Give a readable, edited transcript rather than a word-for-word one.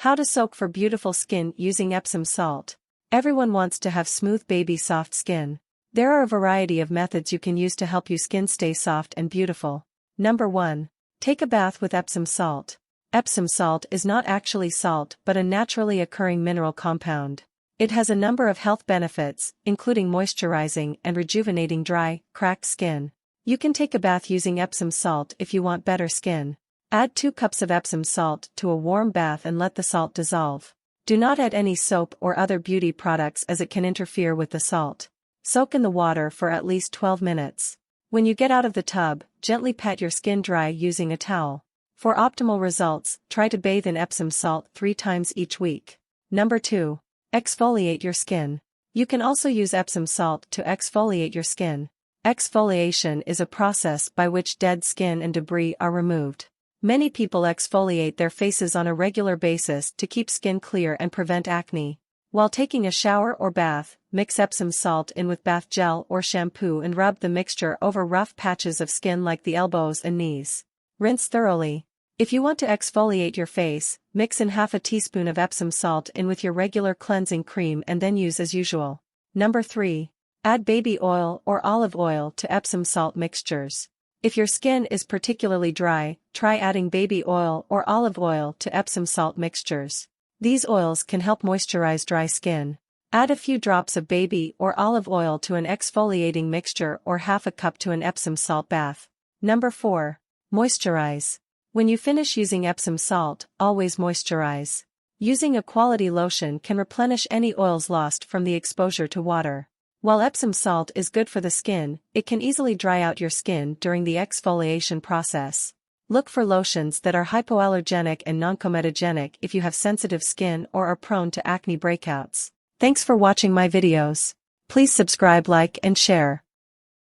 How to soak for beautiful skin using Epsom salt. Everyone wants to have smooth baby soft skin. There are a variety of methods you can use to help your skin stay soft and beautiful. Number 1. Take a bath with Epsom salt. Epsom salt is not actually salt but a naturally occurring mineral compound. It has a number of health benefits, including moisturizing and rejuvenating dry, cracked skin. You can take a bath using Epsom salt if you want better skin. Add 2 cups of Epsom salt to a warm bath and let the salt dissolve. Do not add any soap or other beauty products as it can interfere with the salt. Soak in the water for at least 12 minutes. When you get out of the tub, gently pat your skin dry using a towel. For optimal results, try to bathe in Epsom salt 3 times each week. Number 2. Exfoliate your skin. You can also use Epsom salt to exfoliate your skin. Exfoliation is a process by which dead skin and debris are removed. Many people exfoliate their faces on a regular basis to keep skin clear and prevent acne. While taking a shower or bath, mix Epsom salt in with bath gel or shampoo and rub the mixture over rough patches of skin like the elbows and knees. Rinse thoroughly. If you want to exfoliate your face, mix in half a teaspoon of Epsom salt in with your regular cleansing cream and then use as usual. Number 3. Add baby oil or olive oil to Epsom salt mixtures. If your skin is particularly dry, try adding baby oil or olive oil to Epsom salt mixtures. These oils can help moisturize dry skin. Add a few drops of baby or olive oil to an exfoliating mixture or half a cup to an Epsom salt bath. Number 4. Moisturize. When you finish using Epsom salt, always moisturize. Using a quality lotion can replenish any oils lost from the exposure to water. While Epsom salt is good for the skin, it can easily dry out your skin during the exfoliation process. Look for lotions that are hypoallergenic and non-comedogenic if you have sensitive skin or are prone to acne breakouts. Thanks for watching my videos. Please subscribe, like, and share.